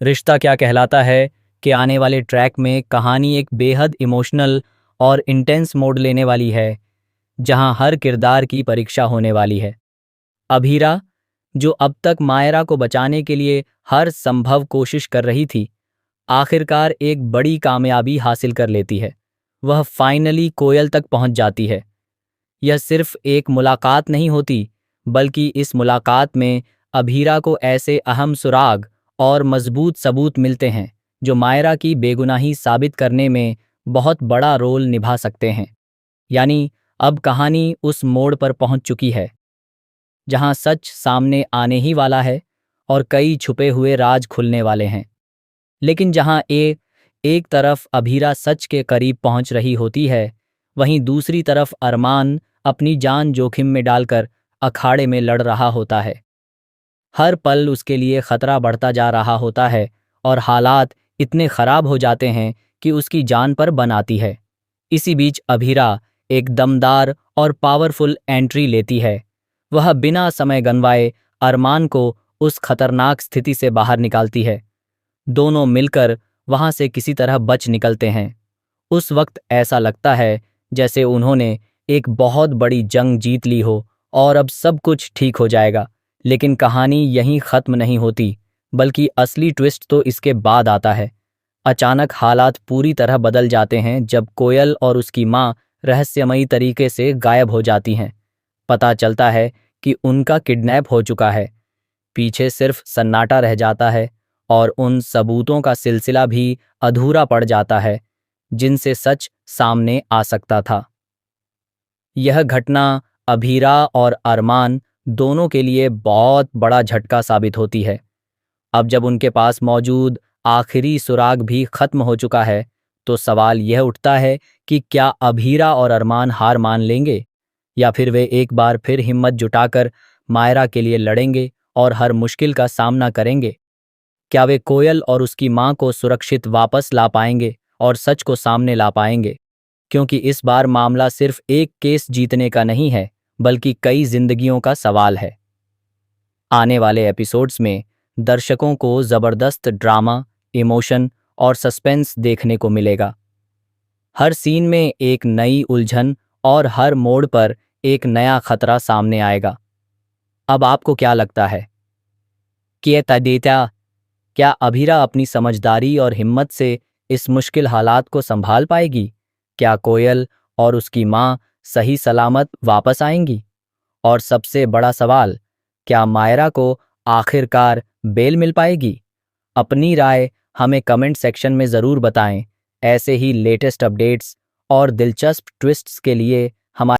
रिश्ता क्या कहलाता है कि आने वाले ट्रैक में कहानी एक बेहद इमोशनल और इंटेंस मोड लेने वाली है, जहां हर किरदार की परीक्षा होने वाली है। अभीरा, जो अब तक मायरा को बचाने के लिए हर संभव कोशिश कर रही थी, आखिरकार एक बड़ी कामयाबी हासिल कर लेती है। वह फाइनली कोयल तक पहुंच जाती है। यह सिर्फ एक मुलाकात नहीं होती, बल्कि इस मुलाकात में अभीरा को ऐसे अहम सुराग और मजबूत सबूत मिलते हैं जो मायरा की बेगुनाही साबित करने में बहुत बड़ा रोल निभा सकते हैं। यानी अब कहानी उस मोड़ पर पहुंच चुकी है जहां सच सामने आने ही वाला है और कई छुपे हुए राज खुलने वाले हैं। लेकिन जहां एक तरफ अभीरा सच के करीब पहुंच रही होती है, वहीं दूसरी तरफ अरमान अपनी जान जोखिम में डालकर अखाड़े में लड़ रहा होता है। हर पल उसके लिए खतरा बढ़ता जा रहा होता है और हालात इतने खराब हो जाते हैं कि उसकी जान पर बन आती है। इसी बीच अभीरा एक दमदार और पावरफुल एंट्री लेती है। वह बिना समय गंवाए अरमान को उस खतरनाक स्थिति से बाहर निकालती है। दोनों मिलकर वहां से किसी तरह बच निकलते हैं। उस वक्त ऐसा लगता है जैसे उन्होंने एक बहुत बड़ी जंग जीत ली हो और अब सब कुछ ठीक हो जाएगा। लेकिन कहानी यहीं खत्म नहीं होती, बल्कि असली ट्विस्ट तो इसके बाद आता है। अचानक हालात पूरी तरह बदल जाते हैं जब कोयल और उसकी माँ रहस्यमयी तरीके से गायब हो जाती हैं। पता चलता है कि उनका किडनैप हो चुका है। पीछे सिर्फ सन्नाटा रह जाता है और उन सबूतों का सिलसिला भी अधूरा पड़ जाता है जिनसे सच सामने आ सकता था। यह घटना अभीरा और अरमान दोनों के लिए बहुत बड़ा झटका साबित होती है। अब जब उनके पास मौजूद आखिरी सुराग भी खत्म हो चुका है, तो सवाल यह उठता है कि क्या अभीरा और अरमान हार मान लेंगे, या फिर वे एक बार फिर हिम्मत जुटाकर मायरा के लिए लड़ेंगे और हर मुश्किल का सामना करेंगे। क्या वे कोयल और उसकी मां को सुरक्षित वापस ला पाएंगे और सच को सामने ला पाएंगे? क्योंकि इस बार मामला सिर्फ एक केस जीतने का नहीं है, बल्कि कई जिंदगियों का सवाल है। आने वाले एपिसोड्स में दर्शकों को जबरदस्त ड्रामा, इमोशन और सस्पेंस देखने को मिलेगा। हर सीन में एक नई उलझन और हर मोड़ पर एक नया खतरा सामने आएगा। अब आपको क्या लगता है कि ये तदेता क्या अभीरा अपनी समझदारी और हिम्मत से इस मुश्किल हालात को संभाल पाएगी? क्या कोयल और उसकी मां सही सलामत वापस आएंगी? और सबसे बड़ा सवाल, क्या मायरा को आखिरकार बेल मिल पाएगी? अपनी राय हमें कमेंट सेक्शन में ज़रूर बताएं। ऐसे ही लेटेस्ट अपडेट्स और दिलचस्प ट्विस्ट्स के लिए हमारे